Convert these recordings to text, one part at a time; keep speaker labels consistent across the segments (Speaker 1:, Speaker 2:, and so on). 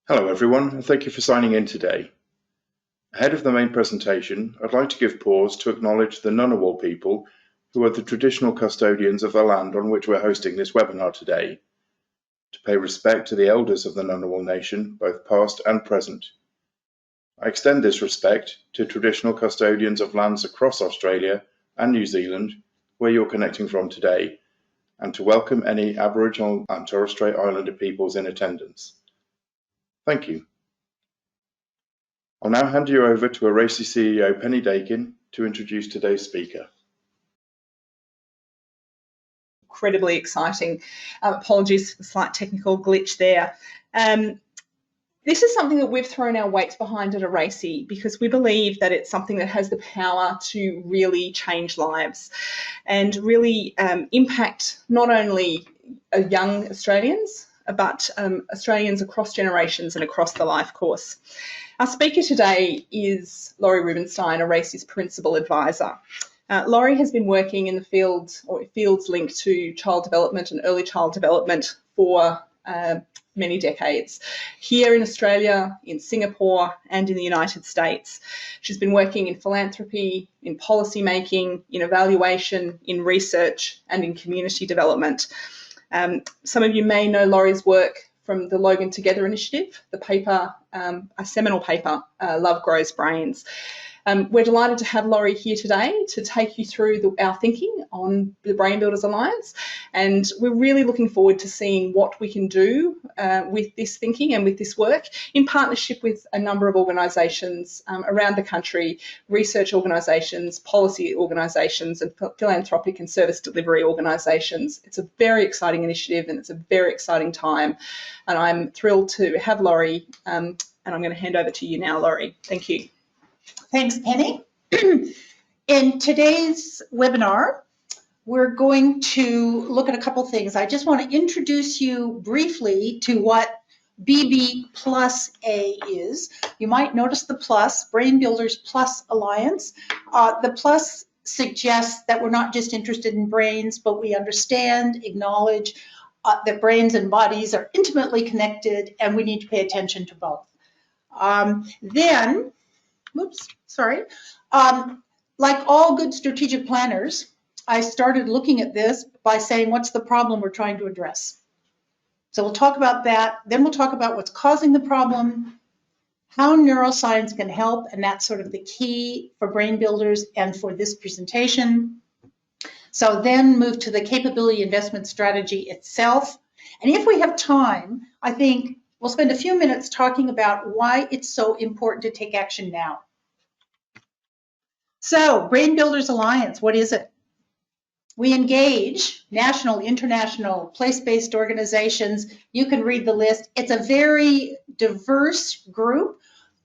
Speaker 1: Hello everyone, and thank you for signing in today. Ahead of the main presentation, I'd like to give pause to acknowledge the Ngunnawal people who are the traditional custodians of the land on which we're hosting this webinar today, to pay respect to the elders of the Ngunnawal Nation, both past and present. I extend this respect to traditional custodians of lands across Australia and New Zealand, where you're connecting from today, and to welcome any Aboriginal and Torres Strait Islander peoples in attendance. Thank you. I'll now hand you over to ARACY CEO Penny Dakin to introduce today's speaker.
Speaker 2: Incredibly exciting. Apologies for the slight technical glitch there. This is something that we've thrown our weight behind at ARACY because we believe that it's something that has the power to really change lives and really impact not only young Australians, but Australians across generations and across the life course. Our speaker today is Laurie Rubenstein, ARACY's Principal Advisor. Laurie has been working in the field or fields linked to child development and early child development for many decades, here in Australia, in Singapore, and in the United States. She's been working in philanthropy, in policy making, in evaluation, in research, and in community development. Some of you may know Laurie's work from the Logan Together initiative, the paper, a seminal paper, Love Grows Brains. We're delighted to have Laurie here today to take you through our thinking on the Brain Builders Alliance, and we're really looking forward to seeing what we can do with this thinking and with this work in partnership with a number of organisations around the country, research organisations, policy organisations and philanthropic and service delivery organisations. It's a very exciting initiative and it's a very exciting time, and I'm thrilled to have Laurie, and I'm going to hand over to you now, Laurie. Thank you.
Speaker 3: Thanks, Penny. In today's webinar, we're going to look at a couple things. I just want to introduce you briefly to what BB Plus A is. You might notice the plus, Brain Builders Plus Alliance. The plus suggests that we're not just interested in brains, but we understand, acknowledge that brains and bodies are intimately connected and we need to pay attention to both. Like all good strategic planners, I started looking at this by saying, what's the problem we're trying to address? So we'll talk about that. Then we'll talk about what's causing the problem, how neuroscience can help, and that's sort of the key for Brain Builders and for this presentation. So then move to the capability investment strategy itself. And if we have time, I think we'll spend a few minutes talking about why it's so important to take action now. So, Brain Builders Alliance, what is it? We engage national, international, place-based organizations. You can read the list. It's a very diverse group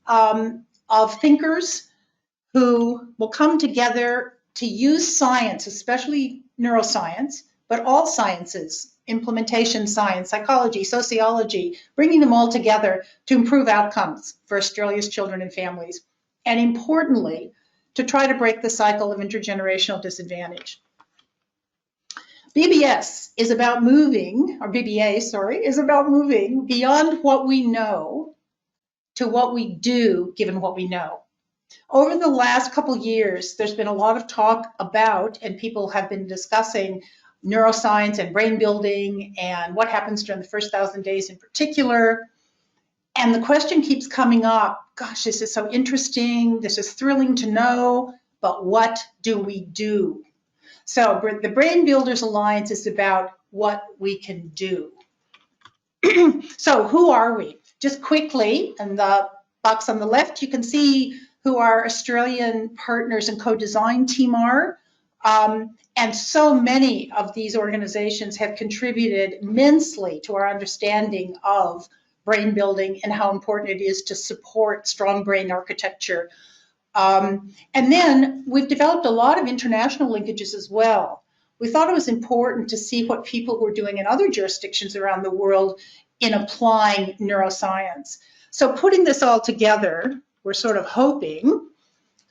Speaker 3: of thinkers who will come together to use science, especially neuroscience, but all sciences, implementation science, psychology, sociology, bringing them all together to improve outcomes for Australia's children and families. And importantly, to try to break the cycle of intergenerational disadvantage. BBS is about moving, or BBA, sorry, is about moving beyond what we know to what we do given what we know. Over the last couple years, there's been a lot of talk about, and people have been discussing neuroscience and brain building and what happens during the first 1,000 days in particular. And the question keeps coming up, gosh, this is so interesting, this is thrilling to know, but what do we do? So the Brain Builders Alliance is about what we can do. So who are we? Just quickly, in the box on the left, you can see who our Australian partners and co-design team are. And so many of these organizations have contributed immensely to our understanding of brain building and how important it is to support strong brain architecture. And then we've developed a lot of international linkages as well. We thought it was important to see what people were doing in other jurisdictions around the world in applying neuroscience. So putting this all together, we're sort of hoping,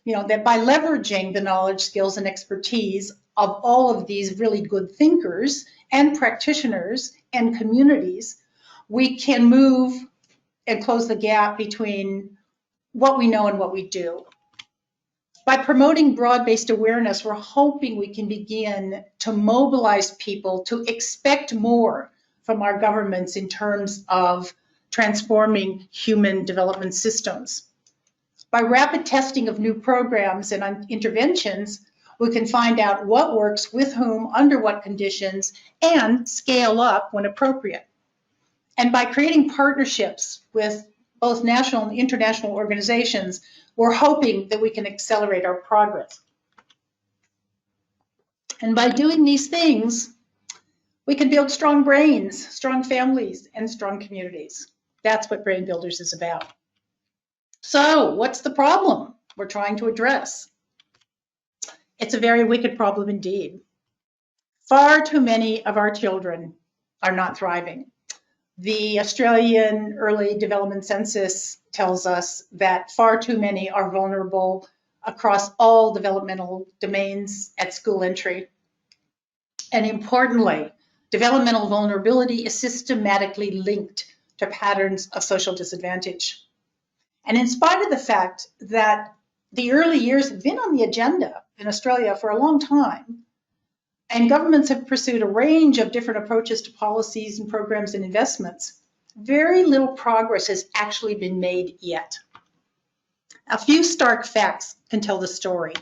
Speaker 3: that by leveraging the knowledge, skills, and expertise of all of these really good thinkers and practitioners and communities, we can move and close the gap between what we know and what we do. By promoting broad-based awareness, we're hoping we can begin to mobilize people to expect more from our governments in terms of transforming human development systems. By rapid testing of new programs and interventions, we can find out what works with whom, under what conditions, and scale up when appropriate. And by creating partnerships with both national and international organizations, we're hoping that we can accelerate our progress. And by doing these things, we can build strong brains, strong families, and strong communities. That's what Brain Builders is about. So, what's the problem we're trying to address? It's a very wicked problem indeed. Far too many of our children are not thriving. The Australian Early Development Census tells us that far too many are vulnerable across all developmental domains at school entry. And importantly, developmental vulnerability is systematically linked to patterns of social disadvantage. And in spite of the fact that the early years have been on the agenda in Australia for a long time, and governments have pursued a range of different approaches to policies and programs and investments, very little progress has actually been made yet. A few stark facts can tell the story.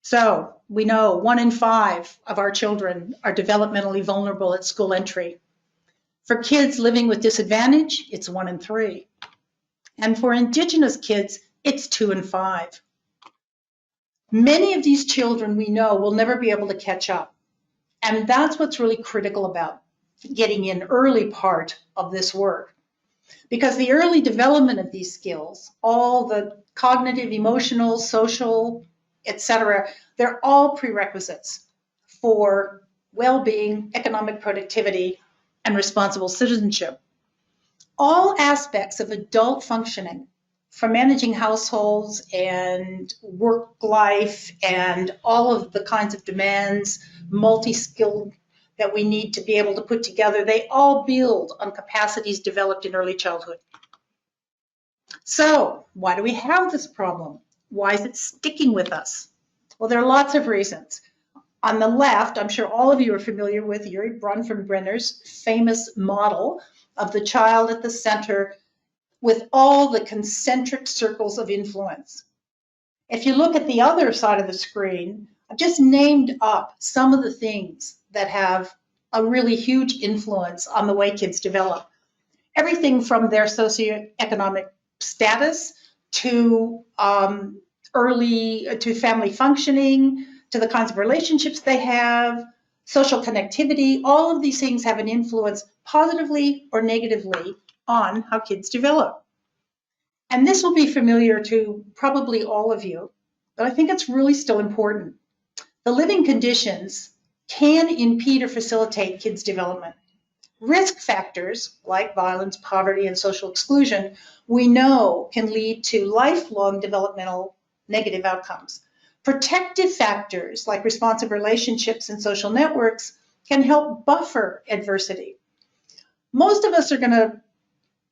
Speaker 3: So we know 1 in 5 of our children are developmentally vulnerable at school entry. For kids living with disadvantage, it's 1 in 3. And for Indigenous kids, it's 2 in 5. Many of these children we know will never be able to catch up. And that's what's really critical about getting in early part of this work. Because the early development of these skills, all the cognitive, emotional, social, etc., they're all prerequisites for well-being, economic productivity, and responsible citizenship. All aspects of adult functioning, from managing households and work life and all of the kinds of demands, multi-skilled that we need to be able to put together, they all build on capacities developed in early childhood. So, why do we have this problem? Why is it sticking with us? Well, there are lots of reasons. On the left, I'm sure all of you are familiar with Yuri Bronfenbrenner's famous model of the child at the center with all the concentric circles of influence. If you look at the other side of the screen, I've just named up some of the things that have a really huge influence on the way kids develop. Everything from their socioeconomic status to family functioning, to the kinds of relationships they have, social connectivity, all of these things have an influence positively or negatively on how kids develop. And this will be familiar to probably all of you, but I think it's really still important. The living conditions can impede or facilitate kids' development. Risk factors like violence, poverty, and social exclusion, we know can lead to lifelong developmental negative outcomes. Protective factors like responsive relationships and social networks can help buffer adversity. Most of us are going to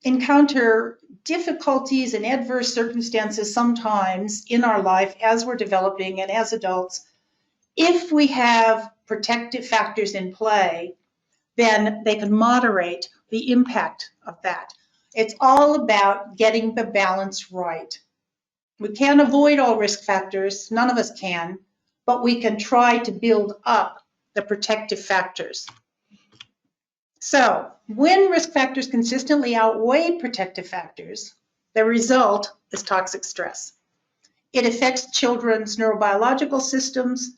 Speaker 3: encounter difficulties and adverse circumstances sometimes in our life as we're developing and as adults. If we have protective factors in play, then they can moderate the impact of that. It's all about getting the balance right. We can't avoid all risk factors, none of us can, but we can try to build up the protective factors. So, when risk factors consistently outweigh protective factors, the result is toxic stress. It affects children's neurobiological systems,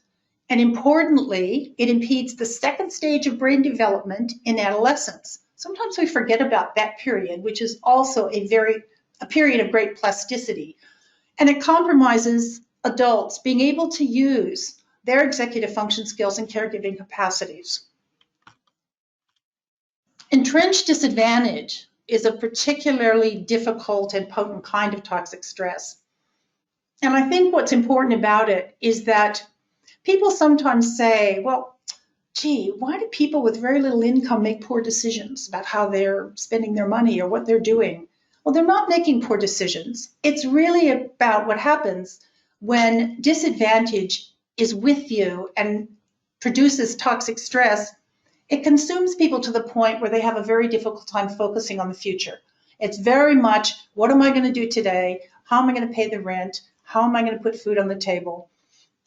Speaker 3: and importantly, it impedes the second stage of brain development in adolescence. Sometimes we forget about that period, which is also a period of great plasticity. And it compromises adults being able to use their executive function skills and caregiving capacities. Entrenched disadvantage is a particularly difficult and potent kind of toxic stress. And I think what's important about it is that people sometimes say, well, gee, why do people with very little income make poor decisions about how they're spending their money or what they're doing? Well, they're not making poor decisions. It's really about what happens when disadvantage is with you and produces toxic stress. It consumes people to the point where they have a very difficult time focusing on the future. It's very much, what am I going to do today? How am I going to pay the rent? How am I going to put food on the table?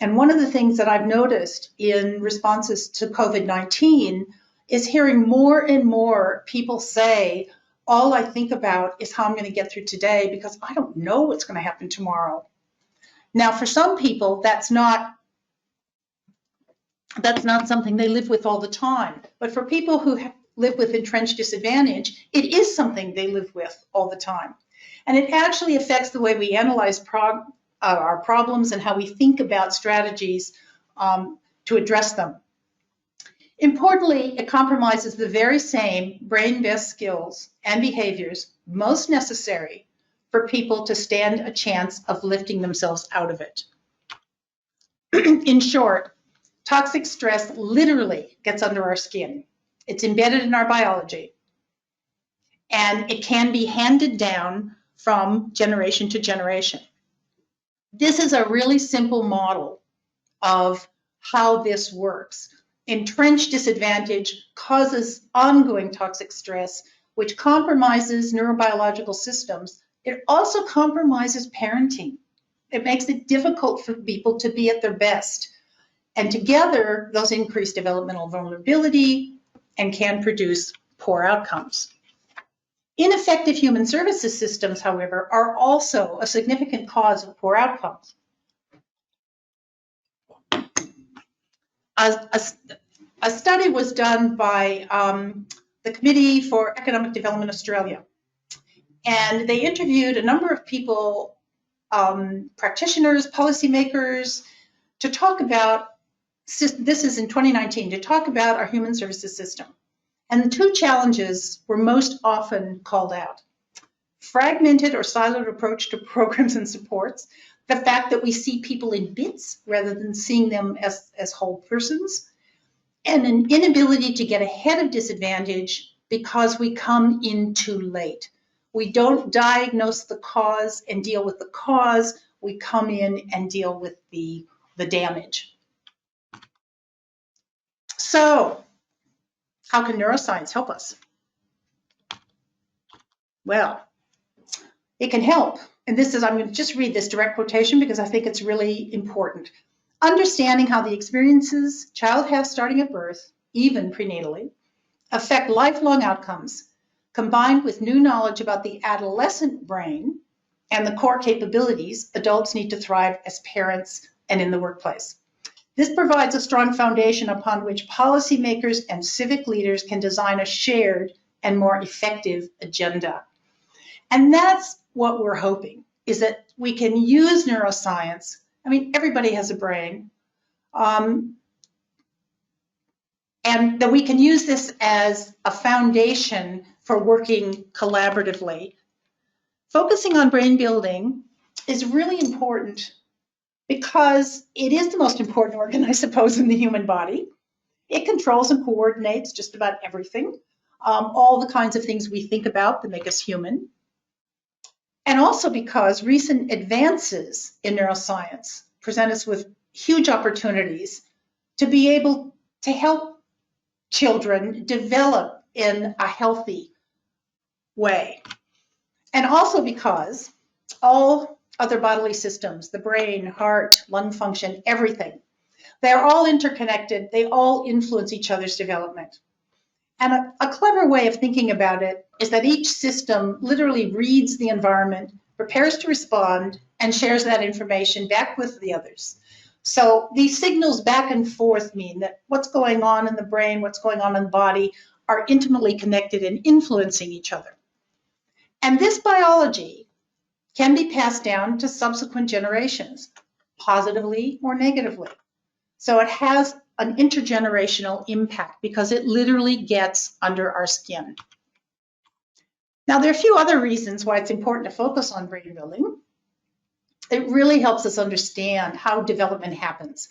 Speaker 3: And one of the things that I've noticed in responses to COVID-19 is hearing more and more people say, all I think about is how I'm going to get through today because I don't know what's going to happen tomorrow. Now, for some people, that's not something they live with all the time. But for people who live with entrenched disadvantage, it is something they live with all the time. And it actually affects the way we analyze our problems and how we think about strategies to address them. Importantly, it compromises the very same brain-based skills and behaviors most necessary for people to stand a chance of lifting themselves out of it. In short, toxic stress literally gets under our skin. It's embedded in our biology, and it can be handed down from generation to generation. This is a really simple model of how this works. Entrenched disadvantage causes ongoing toxic stress, which compromises neurobiological systems. It also compromises parenting. It makes it difficult for people to be at their best. And together, those increase developmental vulnerability and can produce poor outcomes. Ineffective human services systems, however, are also a significant cause of poor outcomes. A study was done by the Committee for Economic Development Australia, and they interviewed a number of people, practitioners, policymakers, to talk about, this is in 2019, to talk about our human services system. And the two challenges were most often called out: fragmented or siloed approach to programs and supports, the fact that we see people in bits rather than seeing them as whole persons, and an inability to get ahead of disadvantage because we come in too late. We don't diagnose the cause and deal with the cause, we come in and deal with the damage. So, how can neuroscience help us? Well, it can help. And this is, I'm going to just read this direct quotation because I think it's really important. Understanding how the experiences child has starting at birth, even prenatally, affect lifelong outcomes, combined with new knowledge about the adolescent brain and the core capabilities adults need to thrive as parents and in the workplace. This provides a strong foundation upon which policymakers and civic leaders can design a shared and more effective agenda. And that's what we're hoping, is that we can use neuroscience. I mean, everybody has a brain, and that we can use this as a foundation for working collaboratively. Focusing on brain building is really important because it is the most important organ, I suppose, in the human body. It controls and coordinates just about everything, all the kinds of things we think about that make us human. And also because recent advances in neuroscience present us with huge opportunities to be able to help children develop in a healthy way. And also because all other bodily systems, the brain, heart, lung function, everything, they're all interconnected. They all influence each other's development. And a clever way of thinking about it is that each system literally reads the environment, prepares to respond, and shares that information back with the others. So these signals back and forth mean that what's going on in the brain, what's going on in the body are intimately connected and influencing each other. And this biology can be passed down to subsequent generations, positively or negatively. So it has an intergenerational impact because it literally gets under our skin. Now, there are a few other reasons why it's important to focus on brain building. It really helps us understand how development happens.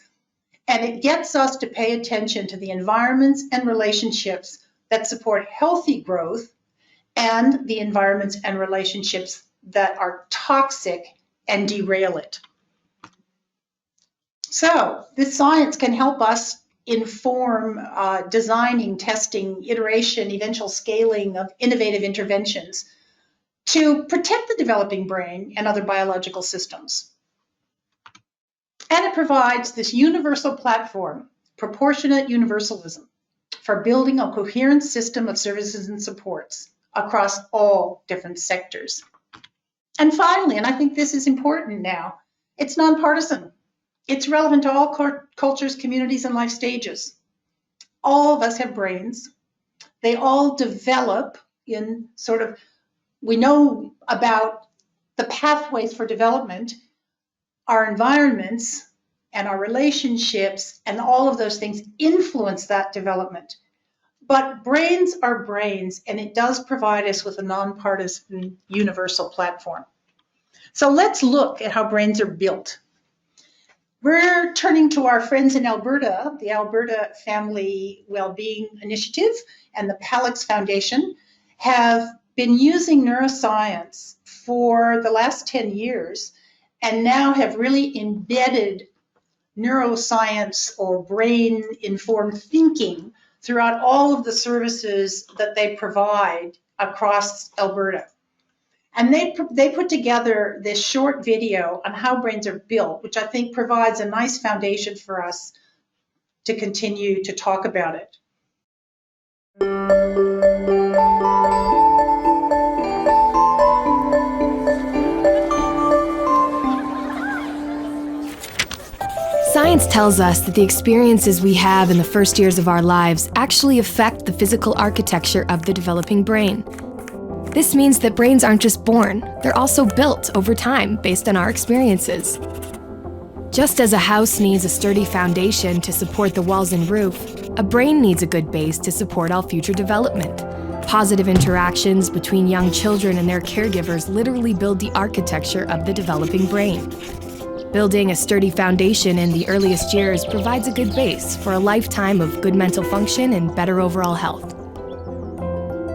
Speaker 3: And it gets us to pay attention to the environments and relationships that support healthy growth and the environments and relationships that are toxic and derail it. So this science can help us inform designing, testing, iteration, eventual scaling of innovative interventions to protect the developing brain and other biological systems. And it provides this universal platform, proportionate universalism, for building a coherent system of services and supports across all different sectors. And finally, and I think this is important now, it's nonpartisan. It's relevant to all cultures, communities, and life stages. All of us have brains. They all develop in we know about the pathways for development, our environments and our relationships, and all of those things influence that development. But brains are brains, and it does provide us with a nonpartisan universal platform. So let's look at how brains are built. We're turning to our friends in Alberta, the Alberta Family Wellbeing Initiative and the Palix Foundation have been using neuroscience for the last 10 years and now have really embedded neuroscience or brain-informed thinking throughout all of the services that they provide across Alberta. And they put together this short video on how brains are built, which I think provides a nice foundation for us to continue to talk about it.
Speaker 4: Science tells us that the experiences we have in the first years of our lives actually affect the physical architecture of the developing brain. This means that brains aren't just born, they're also built over time based on our experiences. Just as a house needs a sturdy foundation to support the walls and roof, a brain needs a good base to support all future development. Positive interactions between young children and their caregivers literally build the architecture of the developing brain. Building a sturdy foundation in the earliest years provides a good base for a lifetime of good mental function and better overall health.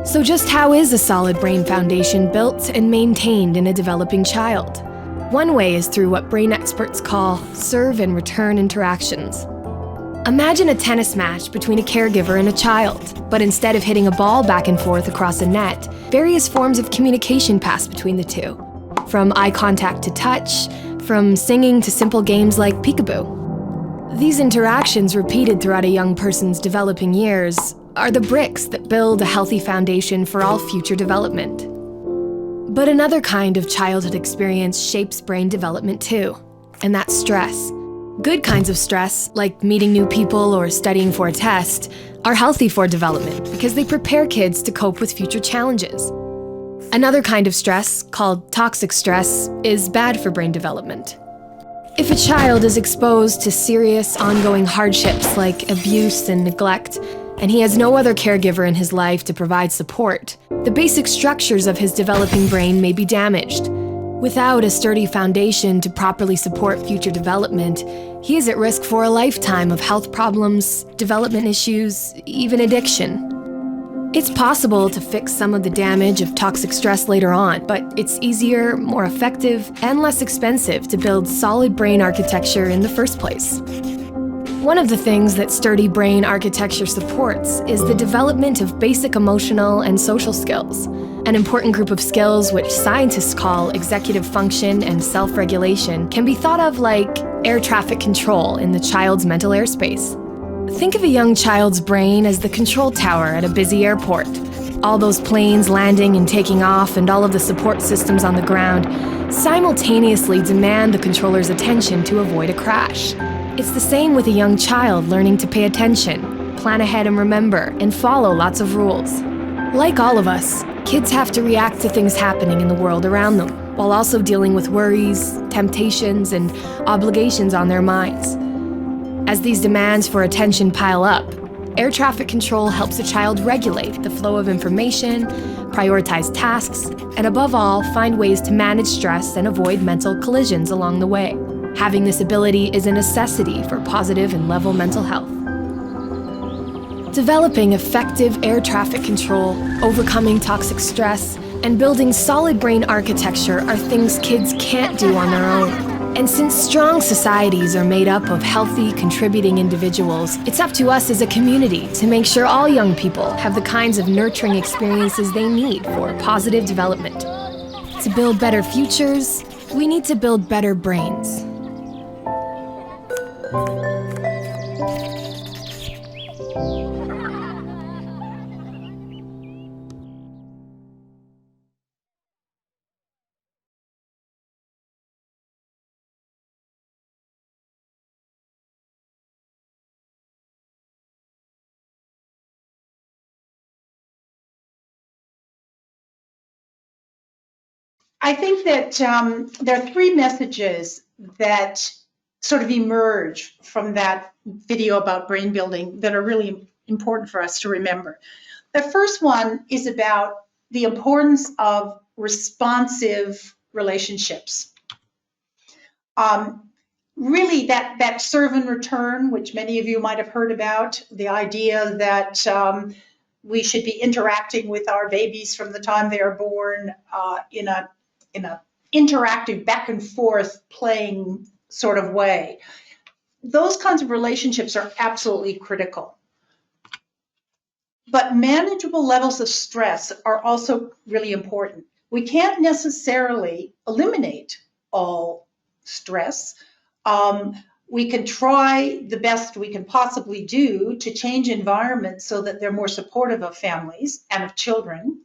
Speaker 4: So just how is a solid brain foundation built and maintained in a developing child? One way is through what brain experts call serve and return interactions. Imagine a tennis match between a caregiver and a child, but instead of hitting a ball back and forth across a net, various forms of communication pass between the two. From eye contact to touch, from singing to simple games like peekaboo. These interactions, repeated throughout a young person's developing years, are the bricks that build a healthy foundation for all future development. But another kind of childhood experience shapes brain development too, and that's stress. Good kinds of stress, like meeting new people or studying for a test, are healthy for development because they prepare kids to cope with future challenges. Another kind of stress, called toxic stress, is bad for brain development. If a child is exposed to serious, ongoing hardships like abuse and neglect, and he has no other caregiver in his life to provide support, the basic structures of his developing brain may be damaged. Without a sturdy foundation to properly support future development, he is at risk for a lifetime of health problems, development issues, even addiction. It's possible to fix some of the damage of toxic stress later on, but it's easier, more effective, and less expensive to build solid brain architecture in the first place. One of the things that sturdy brain architecture supports is the development of basic emotional and social skills, an important group of skills which scientists call executive function and self-regulation can be thought of like air traffic control in the child's mental airspace. Think of a young child's brain as the control tower at a busy airport. All those planes landing and taking off and all of the support systems on the ground simultaneously demand the controller's attention to avoid a crash. It's the same with a young child learning to pay attention, plan ahead and remember, and follow lots of rules. Like all of us, kids have to react to things happening in the world around them, while also dealing with worries, temptations, and obligations on their minds. As these demands for attention pile up, air traffic control helps a child regulate the flow of information, prioritize tasks, and above all, find ways to manage stress and avoid mental collisions along the way. Having this ability is a necessity for positive and level mental health. Developing effective air traffic control, overcoming toxic stress, and building solid brain architecture are things kids can't do on their own. And since strong societies are made up of healthy, contributing individuals, it's up to us as a community to make sure all young people have the kinds of nurturing experiences they need for positive development. To build better futures, we need to build better brains.
Speaker 3: I think that there are three messages that sort of emerge from that video about brain building that are really important for us to remember. The first one is about the importance of responsive relationships. Really, that serve and return, which many of you might have heard about, the idea that we should be interacting with our babies from the time they are born in a interactive back and forth playing sort of way. Those kinds of relationships are absolutely critical. But manageable levels of stress are also really important. We can't necessarily eliminate all stress. We can try the best we can possibly do to change environments so that they're more supportive of families and of children,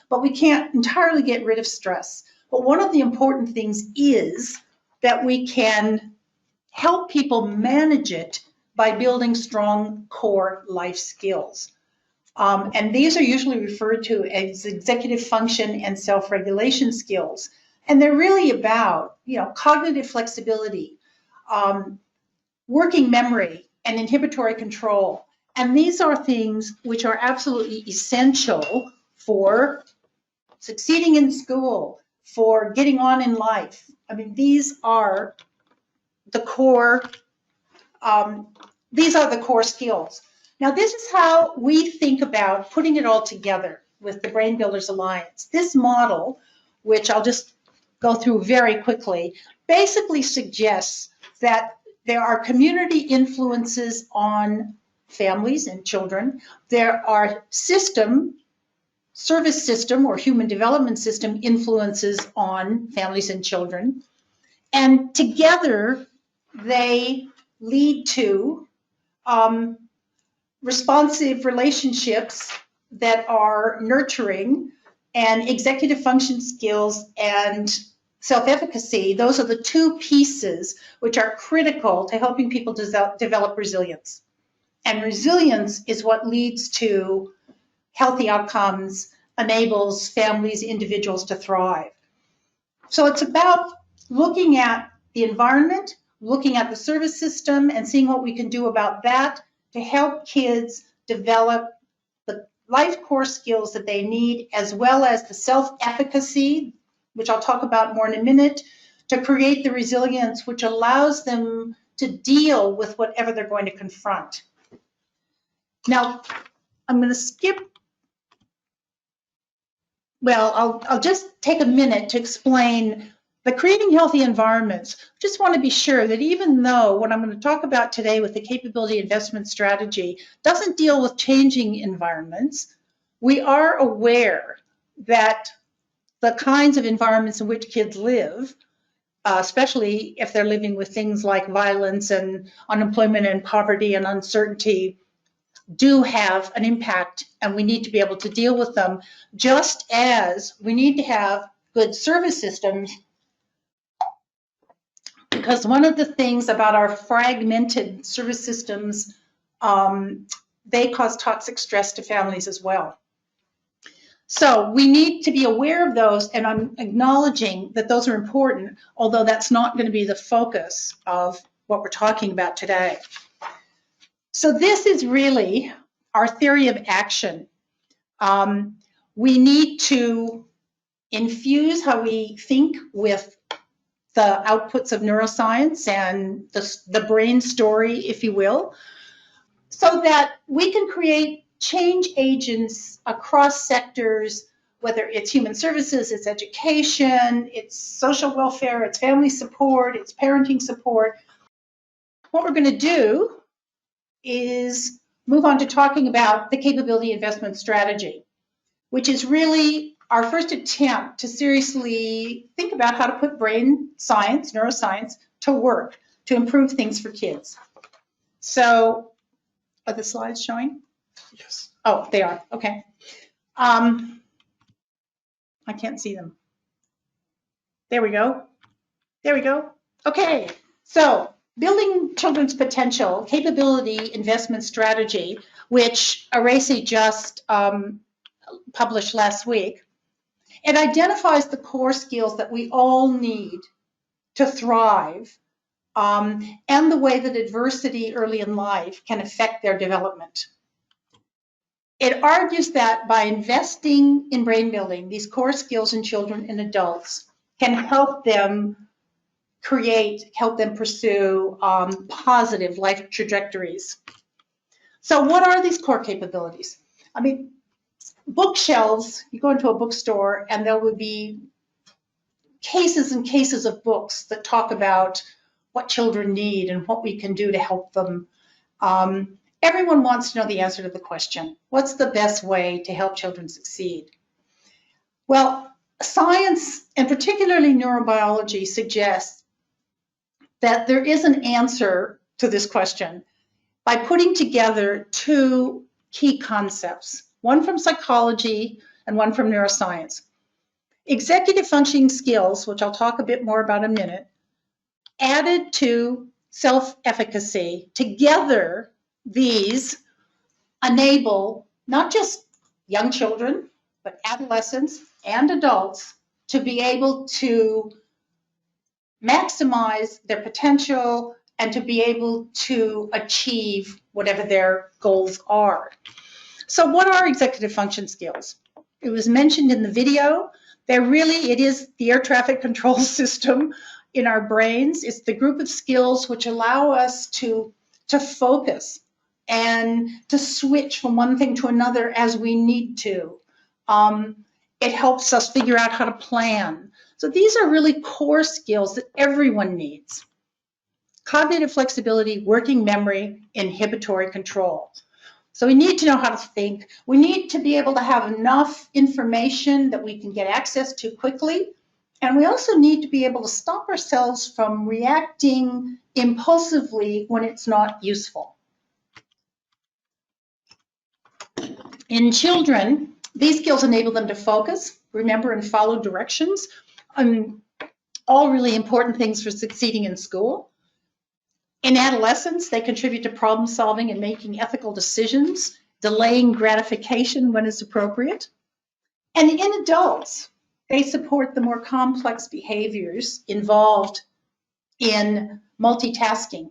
Speaker 3: but we can't entirely get rid of stress. But one of the important things is that we can help people manage it by building strong core life skills. And these are usually referred to as executive function and self-regulation skills. And they're really about, cognitive flexibility, working memory, and inhibitory control. And these are things which are absolutely essential for succeeding in school, for getting on in life. I mean, these are the core skills. Now, this is how we think about putting it all together with the Brain Builders Alliance. This model, which I'll just go through very quickly, basically suggests that there are community influences on families and children. There are service system or human development system influences on families and children. And together, they lead to responsive relationships that are nurturing, and executive function skills and self-efficacy. Those are the two pieces which are critical to helping people develop resilience. And resilience is what leads to healthy outcomes, enables families, individuals to thrive. So it's about looking at the environment, looking at the service system, and seeing what we can do about that to help kids develop the life core skills that they need, as well as the self-efficacy, which I'll talk about more in a minute, to create the resilience which allows them to deal with whatever they're going to confront. Now, I'm going to skip. Well, I'll just take a minute to explain the creating healthy environments. Just want to be sure that even though what I'm going to talk about today with the capability investment strategy doesn't deal with changing environments, we are aware that the kinds of environments in which kids live, especially if they're living with things like violence and unemployment and poverty and uncertainty, do have an impact, and we need to be able to deal with them, just as we need to have good service systems, because one of the things about our fragmented service systems, they cause toxic stress to families as well. So we need to be aware of those, and I'm acknowledging that those are important, although that's not going to be the focus of what we're talking about today. So this is really our theory of action. We need to infuse how we think with the outputs of neuroscience and the brain story, if you will, so that we can create change agents across sectors, whether it's human services, it's education, it's social welfare, it's family support, it's parenting support. What we're going to do is move on to talking about the capability investment strategy, which is really our first attempt to seriously think about how to put brain science, neuroscience, to work to improve things for kids. So, are the slides showing?
Speaker 1: Yes.
Speaker 3: Oh, they are. Okay. I can't see them. There we go. There we go. Okay. So, building children's potential, capability investment strategy, which ARACY just published last week. It identifies the core skills that we all need to thrive, and the way that adversity early in life can affect their development. It argues that by investing in brain building, these core skills in children and adults can help them pursue positive life trajectories. So what are these core capabilities? I mean, bookshelves, you go into a bookstore and there would be cases and cases of books that talk about what children need and what we can do to help them. Everyone wants to know the answer to the question, what's the best way to help children succeed? Well, science, and particularly neurobiology, suggests that there is an answer to this question by putting together two key concepts, one from psychology and one from neuroscience. Executive functioning skills, which I'll talk a bit more about in a minute, added to self-efficacy. Together, these enable not just young children, but adolescents and adults to be able to maximize their potential and to be able to achieve whatever their goals are. So what are executive function skills? It was mentioned in the video. It is the air traffic control system in our brains. It's the group of skills which allow us to focus and to switch from one thing to another as we need to. It helps us figure out how to plan. So these are really core skills that everyone needs. Cognitive flexibility, working memory, inhibitory control. So we need to know how to think. We need to be able to have enough information that we can get access to quickly. And we also need to be able to stop ourselves from reacting impulsively when it's not useful. In children, these skills enable them to focus, remember, and follow directions. All really important things for succeeding in school. In adolescence, they contribute to problem solving and making ethical decisions, delaying gratification when it's appropriate. And in adults, they support the more complex behaviors involved in multitasking,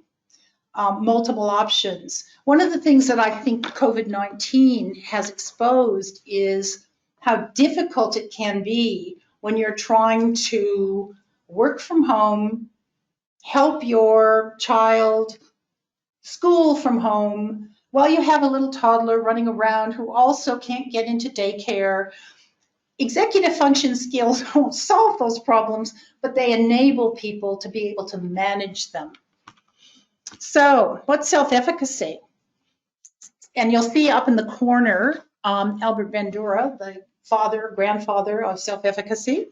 Speaker 3: multiple options. One of the things that I think COVID-19 has exposed is how difficult it can be when you're trying to work from home, help your child school from home, while you have a little toddler running around who also can't get into daycare. Executive function skills don't solve those problems, but they enable people to be able to manage them. So, what's self-efficacy? And you'll see up in the corner, Albert Bandura, the grandfather of self-efficacy.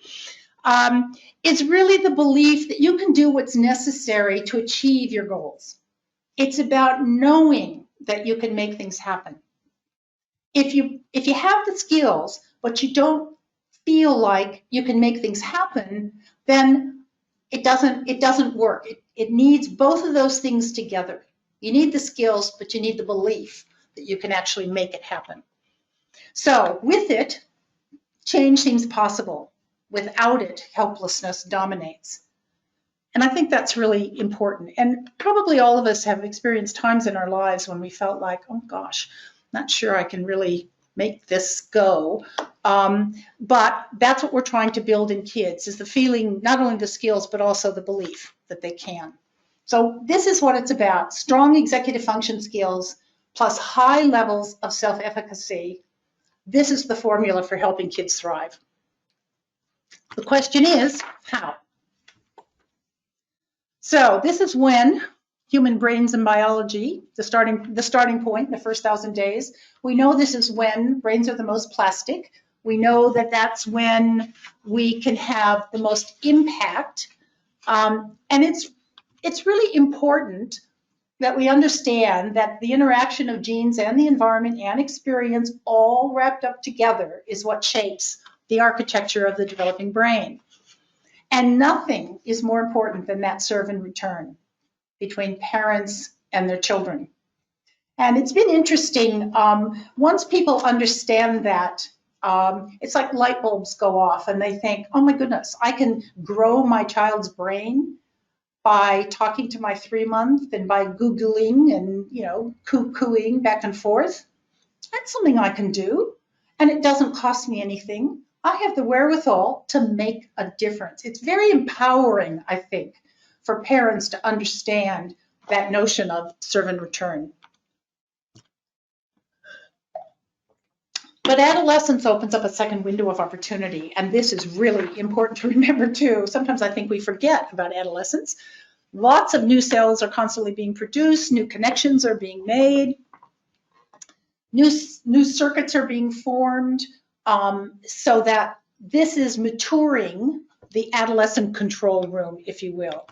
Speaker 3: It's really the belief that you can do what's necessary to achieve your goals. It's about knowing that you can make things happen. If you have the skills, but you don't feel like you can make things happen, then it doesn't work. It needs both of those things together. You need the skills, but you need the belief that you can actually make it happen. So with it, change seems possible. Without it, helplessness dominates. And I think that's really important. And probably all of us have experienced times in our lives when we felt like, oh gosh, not sure I can really make this go. But that's what we're trying to build in kids, is the feeling, not only the skills, but also the belief that they can. So this is what it's about: strong executive function skills plus high levels of self-efficacy. This is the formula for helping kids thrive. The question is, how? So this is when human brains and biology, the starting point, the first 1,000 days. We know this is when brains are the most plastic. We know that that's when we can have the most impact. And it's really important that we understand that the interaction of genes and the environment and experience all wrapped up together is what shapes the architecture of the developing brain. And nothing is more important than that serve and return between parents and their children. And it's been interesting, once people understand that, it's like light bulbs go off and they think, oh my goodness, I can grow my child's brain by talking to my 3-month and by Googling and, coo-cooing back and forth. That's something I can do, and it doesn't cost me anything. I have the wherewithal to make a difference. It's very empowering, I think, for parents to understand that notion of serve and return. But adolescence opens up a second window of opportunity, and this is really important to remember too. Sometimes I think we forget about adolescence. Lots of new cells are constantly being produced, new connections are being made, new circuits are being formed, so that this is maturing the adolescent control room, if you will.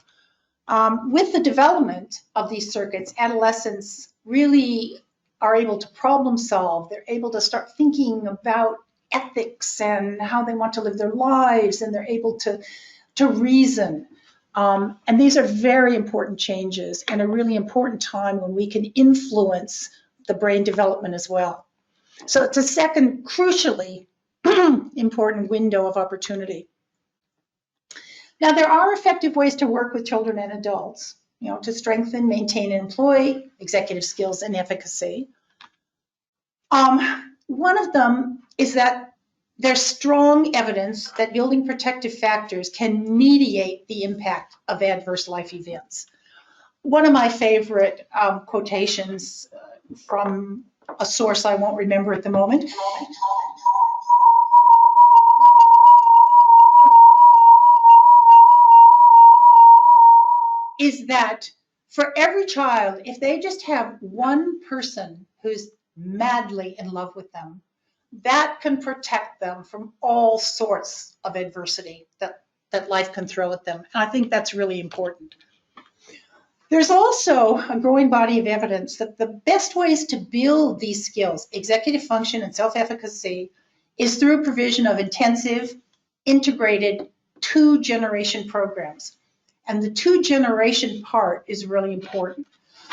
Speaker 3: With the development of these circuits, adolescents really are able to problem solve. They're able to start thinking about ethics and how they want to live their lives, and they're able to reason. And these are very important changes and a really important time when we can influence the brain development as well. So it's a second crucially important window of opportunity. Now, there are effective ways to work with children and adults, to strengthen, maintain, and employ executive skills and efficacy. One of them is that there's strong evidence that building protective factors can mediate the impact of adverse life events. One of my favorite quotations from a source I won't remember at the moment is that for every child, if they just have one person who's madly in love with them, that can protect them from all sorts of adversity that life can throw at them. And I think that's really important. There's also a growing body of evidence that the best ways to build these skills, executive function and self-efficacy, is through provision of intensive, integrated 2-generation programs. And the 2-generation part is really important.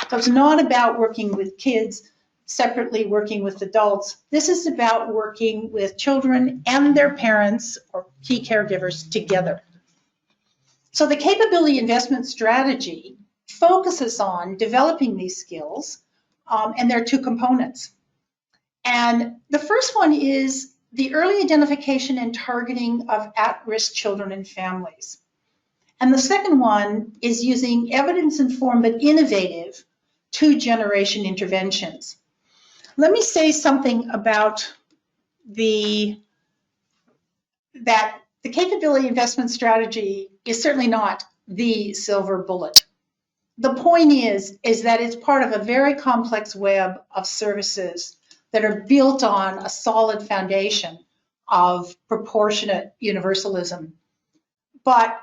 Speaker 3: So it's not about working with kids separately, working with adults. This is about working with children and their parents or key caregivers together. So the capability investment strategy focuses on developing these skills, and there are 2 components. And the first one is the early identification and targeting of at-risk children and families. And the second one is using evidence-informed but innovative 2-generation interventions. Let me say something about that the capability investment strategy is certainly not the silver bullet. The point is that it's part of a very complex web of services that are built on a solid foundation of proportionate universalism. But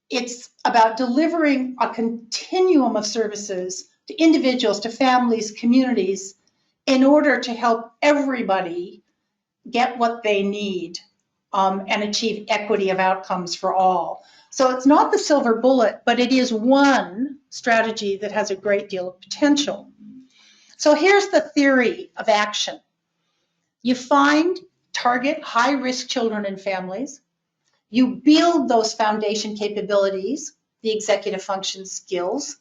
Speaker 3: it's about delivering a continuum of services to individuals, to families, communities, in order to help everybody get what they need and achieve equity of outcomes for all. So it's not the silver bullet, but it is one strategy that has a great deal of potential. So here's the theory of action. You target high-risk children and families. You build those foundation capabilities, the executive function skills,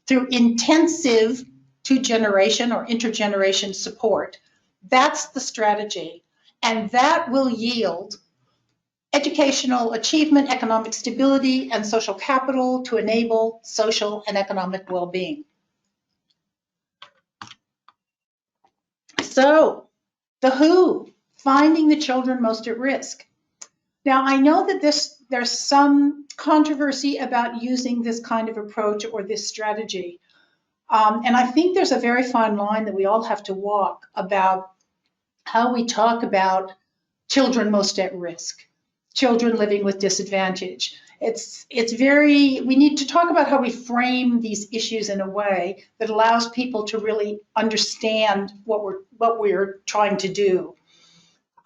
Speaker 3: through intensive 2-generation or intergeneration support. That's the strategy. And that will yield educational achievement, economic stability, and social capital to enable social and economic well-being. So, the WHO, finding the children most at risk. Now, I know that there's some controversy about using this kind of approach or this strategy. And I think there's a very fine line that we all have to walk about how we talk about children most at risk, children living with disadvantage. We need to talk about how we frame these issues in a way that allows people to really understand what we're trying to do.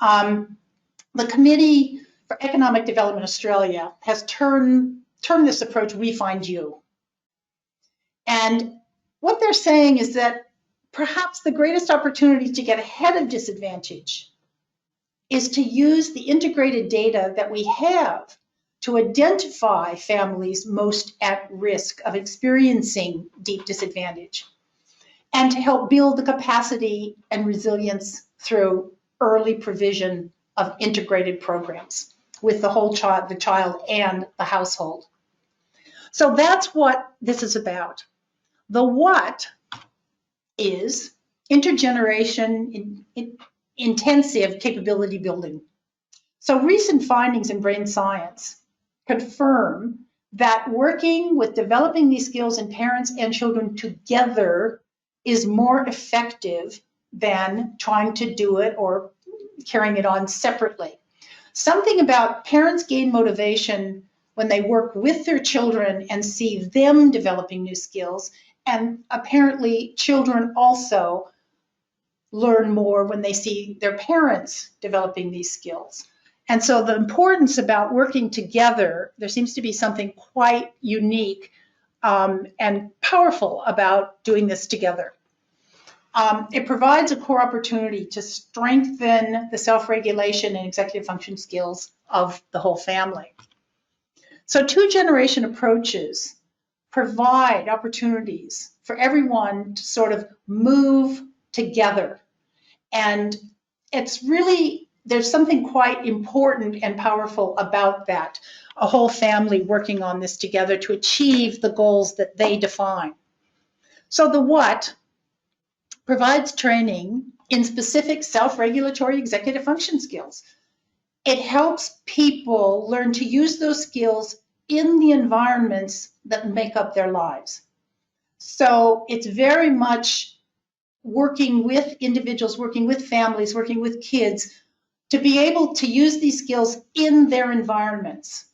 Speaker 3: The Committee for Economic Development Australia has termed this approach "We Find You." And what they're saying is that perhaps the greatest opportunity to get ahead of disadvantage is to use the integrated data that we have to identify families most at risk of experiencing deep disadvantage and to help build the capacity and resilience through early provision of integrated programs with the whole child, the child and the household. So that's what this is about. The what is intergeneration intensive capability building. So recent findings in brain science confirm that working with developing these skills in parents and children together is more effective than trying to do it or carrying it on separately. Something about parents gain motivation when they work with their children and see them developing new skills, and apparently children also learn more when they see their parents developing these skills. And so the importance about working together, there seems to be something quite unique and powerful about doing this together. It provides a core opportunity to strengthen the self-regulation and executive function skills of the whole family. So two-generation approaches provide opportunities for everyone to sort of move together. And it's really, there's something quite important and powerful about that, a whole family working on this together to achieve the goals that they define. So the what provides training in specific self-regulatory executive function skills. It helps people learn to use those skills in the environments that make up their lives. So it's very much working with individuals, working with families, working with kids to be able to use these skills in their environments.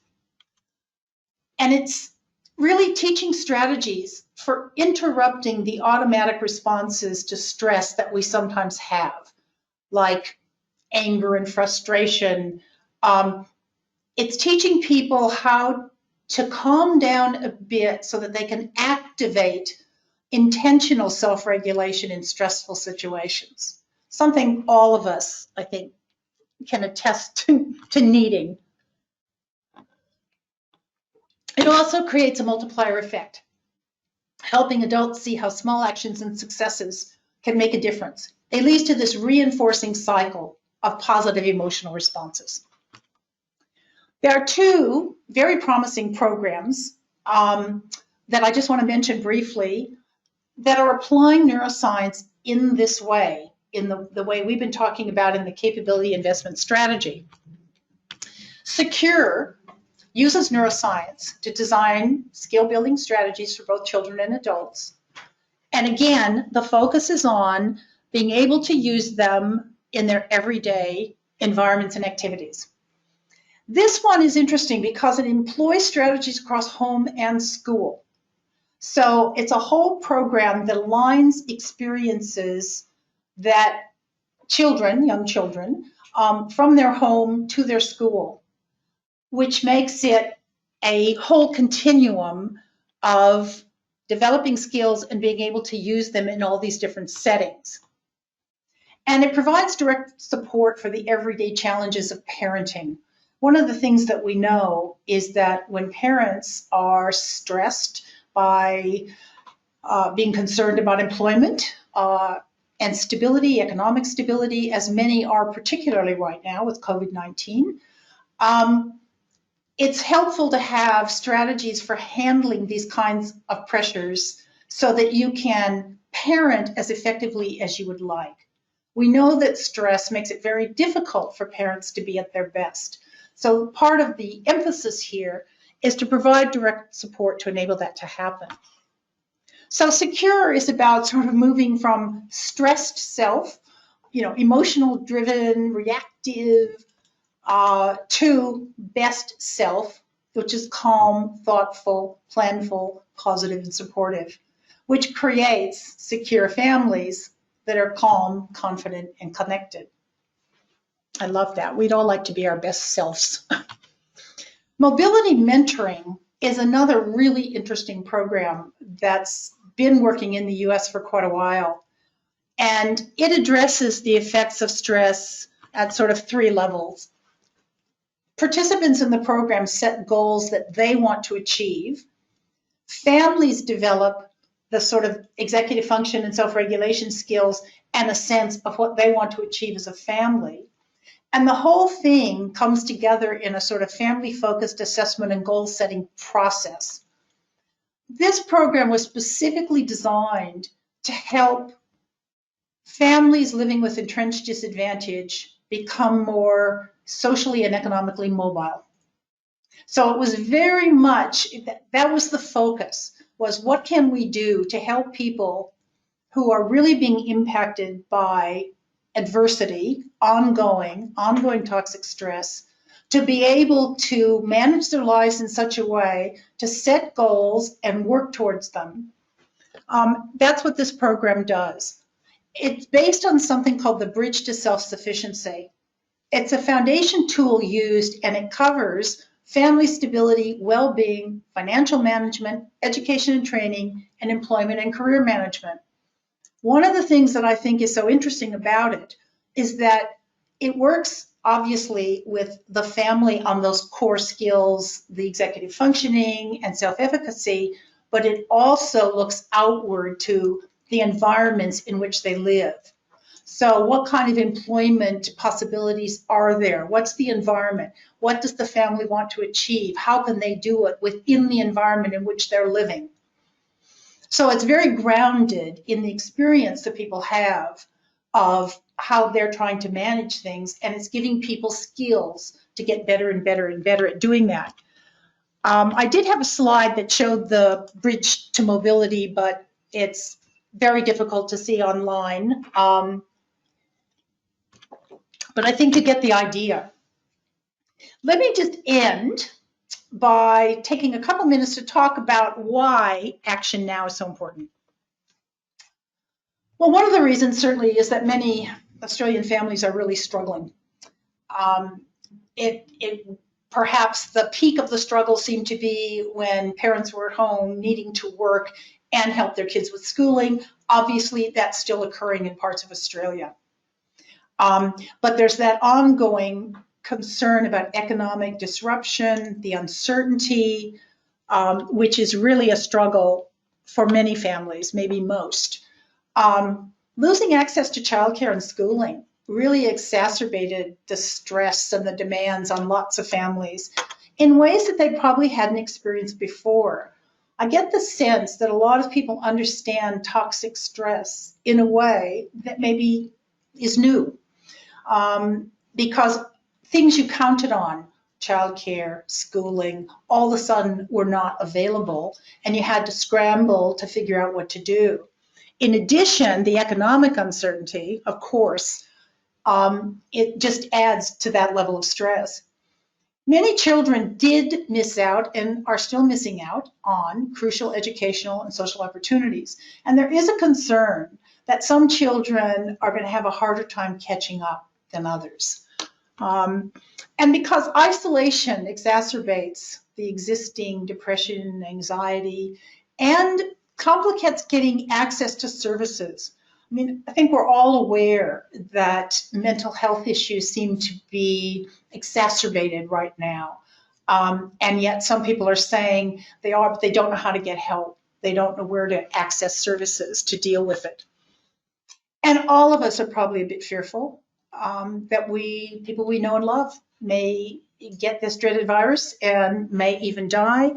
Speaker 3: And it's really teaching strategies for interrupting the automatic responses to stress that we sometimes have, like anger and frustration. It's teaching people how to calm down a bit so that they can activate intentional self-regulation in stressful situations. Something all of us, I think, can attest to needing. It also creates a multiplier effect, helping adults see how small actions and successes can make a difference. It leads to this reinforcing cycle of positive emotional responses. There are two very promising programs that I just want to mention briefly that are applying neuroscience in this way, in the way we've been talking about in the capability investment strategy. Secure uses neuroscience to design skill-building strategies for both children and adults. And again, the focus is on being able to use them in their everyday environments and activities. This one is interesting because it employs strategies across home and school. So it's a whole program that aligns experiences that children, young children, from their home to their school, which makes it a whole continuum of developing skills and being able to use them in all these different settings. And it provides direct support for the everyday challenges of parenting. One of the things that we know is that when parents are stressed by being concerned about employment and stability, economic stability, as many are particularly right now with COVID-19. It's helpful to have strategies for handling these kinds of pressures so that you can parent as effectively as you would like. We know that stress makes it very difficult for parents to be at their best. So part of the emphasis here is to provide direct support to enable that to happen. So secure is about sort of moving from stressed self, emotional driven, reactive, to best self, which is calm, thoughtful, planful, positive, and supportive, which creates secure families that are calm, confident, and connected. I love that. We'd all like to be our best selves. Mobility mentoring is another really interesting program that's been working in the US for quite a while. And it addresses the effects of stress at sort of 3 levels. Participants in the program set goals that they want to achieve. Families develop the sort of executive function and self-regulation skills and a sense of what they want to achieve as a family. And the whole thing comes together in a sort of family-focused assessment and goal-setting process. This program was specifically designed to help families living with entrenched disadvantage become more socially and economically mobile. So it was very much, that was the focus, was what can we do to help people who are really being impacted by adversity, ongoing toxic stress, to be able to manage their lives in such a way to set goals and work towards them. That's what this program does. It's based on something called the Bridge to Self-Sufficiency. It's a foundation tool used, and it covers family stability, well-being, financial management, education and training, and employment and career management. One of the things that I think is so interesting about it is that it works obviously with the family on those core skills, the executive functioning and self-efficacy, but it also looks outward to the environments in which they live. So what kind of employment possibilities are there? What's the environment? What does the family want to achieve? How can they do it within the environment in which they're living? So it's very grounded in the experience that people have of how they're trying to manage things, and it's giving people skills to get better and better and better at doing that. I did have a slide that showed the bridge to mobility, but it's very difficult to see online. But I think you get the idea. Let me just end by taking a couple minutes to talk about why action now is so important. Well, one of the reasons certainly is that many Australian families are really struggling. Perhaps the peak of the struggle seemed to be when parents were at home needing to work and help their kids with schooling. Obviously, that's still occurring in parts of Australia. But there's that ongoing concern about economic disruption, the uncertainty, which is really a struggle for many families, maybe most. Losing access to childcare and schooling really exacerbated the stress and the demands on lots of families in ways that they probably hadn't experienced before. I get the sense that a lot of people understand toxic stress in a way that maybe is new, because things you counted on, childcare, schooling, all of a sudden were not available, and you had to scramble to figure out what to do. In addition, the economic uncertainty, of course, it just adds to that level of stress. Many children did miss out and are still missing out on crucial educational and social opportunities. And there is a concern that some children are going to have a harder time catching up than others. And because isolation exacerbates the existing depression, anxiety, and complicates getting access to services. I mean, I think we're all aware that mental health issues seem to be exacerbated right now. And yet some people are saying they are, but they don't know how to get help. They don't know where to access services to deal with it. And all of us are probably a bit fearful that people we know and love may get this dreaded virus and may even die.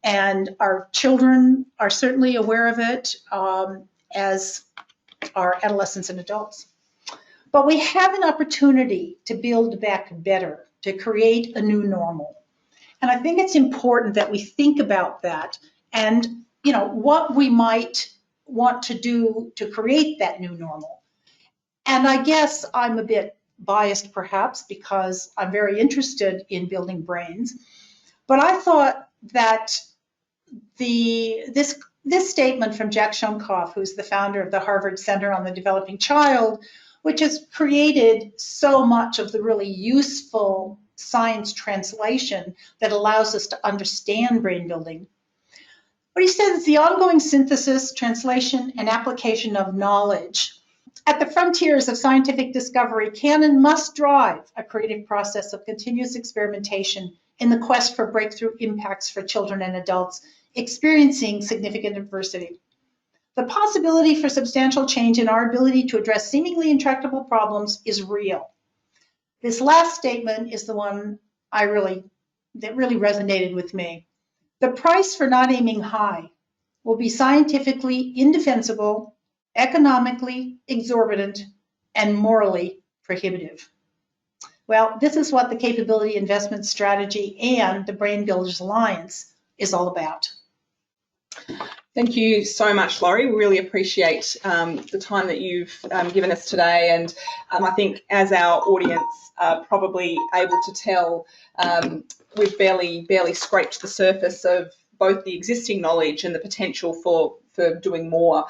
Speaker 3: And our children are certainly aware of it, as are adolescents and adults. But we have an opportunity to build back better, to create a new normal. And I think it's important that we think about that and, what we might want to do to create that new normal. And I guess I'm a bit biased perhaps because I'm very interested in building brains. But I thought that this statement from Jack Shonkoff, who's the founder of the Harvard Center on the Developing Child, which has created so much of the really useful science translation that allows us to understand brain building. What he says is the ongoing synthesis, translation, and application of knowledge at the frontiers of scientific discovery can and must drive a creative process of continuous experimentation in the quest for breakthrough impacts for children and adults experiencing significant adversity. The possibility for substantial change in our ability to address seemingly intractable problems is real. This last statement is the one that really resonated with me. The price for not aiming high will be scientifically indefensible, economically exorbitant, and morally prohibitive. Well, this is what the Capability Investment Strategy and the Brain Builders Alliance is all about.
Speaker 2: Thank you so much, Laurie. We really appreciate the time that you've given us today. And I think as our audience are probably able to tell, we've barely scraped the surface of both the existing knowledge and the potential for doing more.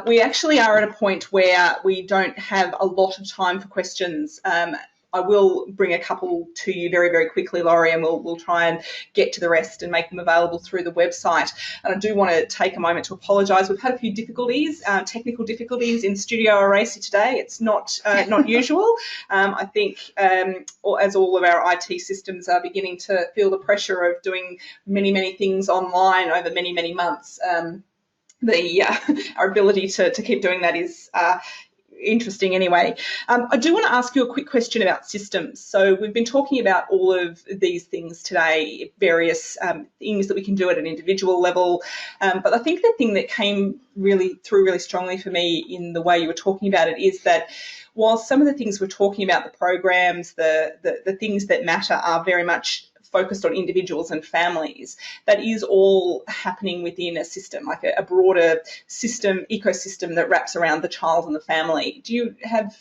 Speaker 2: We actually are at a point where we don't have a lot of time for questions. I will bring a couple to you very, very quickly, Laurie, and we'll try and get to the rest and make them available through the website. And I do want to take a moment to apologise. We've had a few difficulties, technical difficulties in Studio ARACY today. It's not usual. I think as all of our IT systems are beginning to feel the pressure of doing many, many things online over many, many months, our ability to keep doing that is interesting anyway. I do want to ask you a quick question about systems. So we've been talking about all of these things today, various things that we can do at an individual level. But I think the thing that came through really strongly for me in the way you were talking about it is that while some of the things we're talking about, the programs, the things that matter are very much focused on individuals and families, that is all happening within a system, like a broader system, ecosystem that wraps around the child and the family. Do you have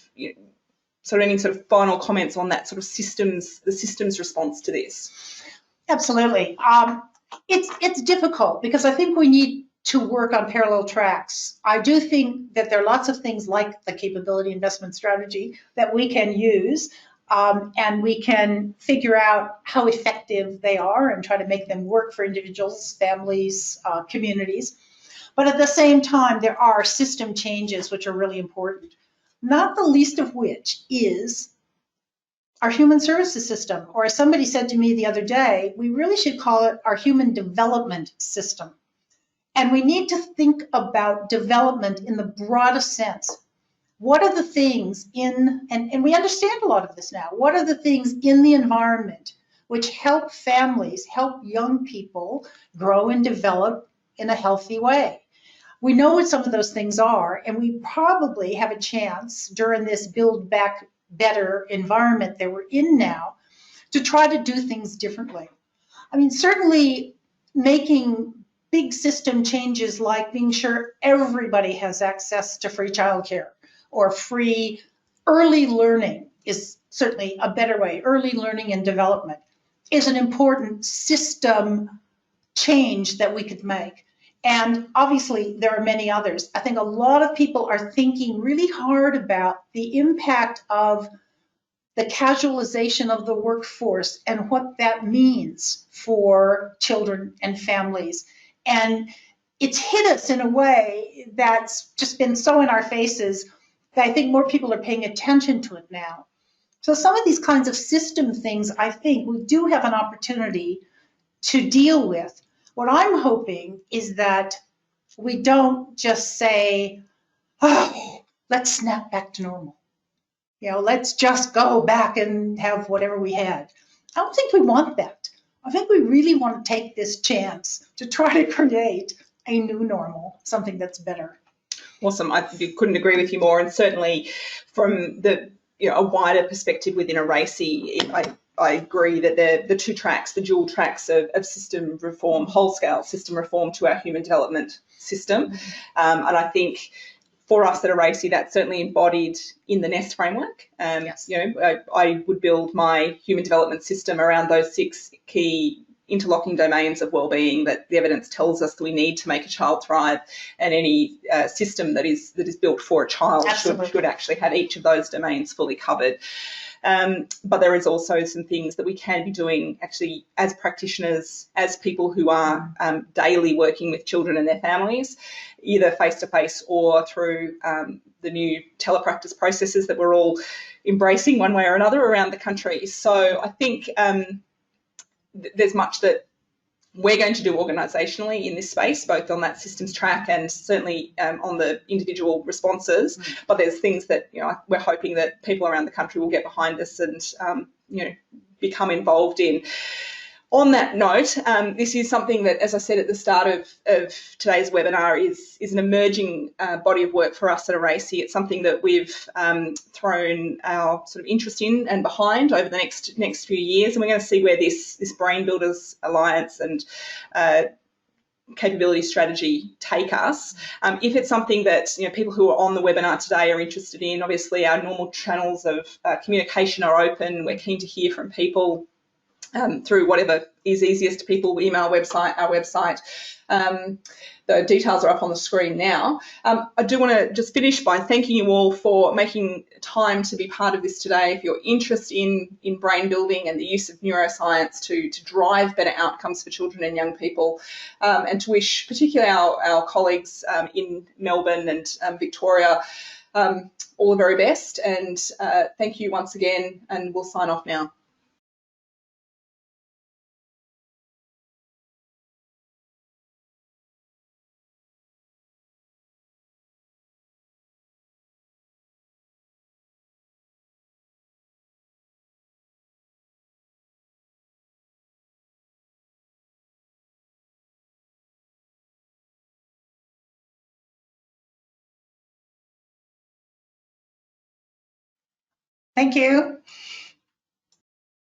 Speaker 2: any sort of final comments on that sort of the systems response to this?
Speaker 3: Absolutely. It's difficult because I think we need to work on parallel tracks. I do think that there are lots of things like the Capability Investment Strategy that we can use. And we can figure out how effective they are and try to make them work for individuals, families, communities. But at the same time, there are system changes which are really important, not the least of which is our human services system. Or as somebody said to me the other day, we really should call it our human development system. And we need to think about development in the broadest sense. What are the things and we understand a lot of this now, what are the things in the environment which help families, help young people grow and develop in a healthy way? We know what some of those things are, and we probably have a chance during this build back better environment that we're in now to try to do things differently. I mean, certainly making big system changes like being sure everybody has access to free childcare or free early learning is certainly a better way. Early learning and development is an important system change that we could make. And obviously there are many others. I think a lot of people are thinking really hard about the impact of the casualization of the workforce and what that means for children and families. And it's hit us in a way that's just been so in our faces that I think more people are paying attention to it now. So some of these kinds of system things, I think we do have an opportunity to deal with. What I'm hoping is that we don't just say, oh, let's snap back to normal. Let's just go back and have whatever we had. I don't think we want that. I think we really want to take this chance to try to create a new normal, something that's better.
Speaker 2: Awesome. I couldn't agree with you more. And certainly from a wider perspective within ARACY, I agree that the two tracks, the dual tracks of system reform, whole-scale system reform to our human development system. And I think for us at ARACY, that's certainly embodied in the NEST framework.
Speaker 3: Yes.
Speaker 2: I would build my human development system around those 6 key interlocking domains of wellbeing that the evidence tells us that we need to make a child thrive, and any system that is built for a child should actually have each of those domains fully covered. But there is also some things that we can be doing actually as practitioners, as people who are daily working with children and their families, either face-to-face or through the new telepractice processes that we're all embracing one way or another around the country. So I think there's much that we're going to do organisationally in this space, both on that systems track and certainly on the individual responses. But there's things that we're hoping that people around the country will get behind us and become involved in. On that note, this is something that, as I said at the start of today's webinar, is an emerging body of work for us at ARACY. It's something that we've thrown our sort of interest in and behind over the next few years, and we're going to see where this Brain Builders Alliance and capability strategy take us. If it's something that people who are on the webinar today are interested in, obviously our normal channels of communication are open. We're keen to hear from people through whatever is easiest to people, email, our website. The details are up on the screen now. I do want to just finish by thanking you all for making time to be part of this today. If you're interested in brain building and the use of neuroscience to drive better outcomes for children and young people, and to wish particularly our colleagues in Melbourne and Victoria all the very best. And thank you once again, and we'll sign off now.
Speaker 3: Thank you.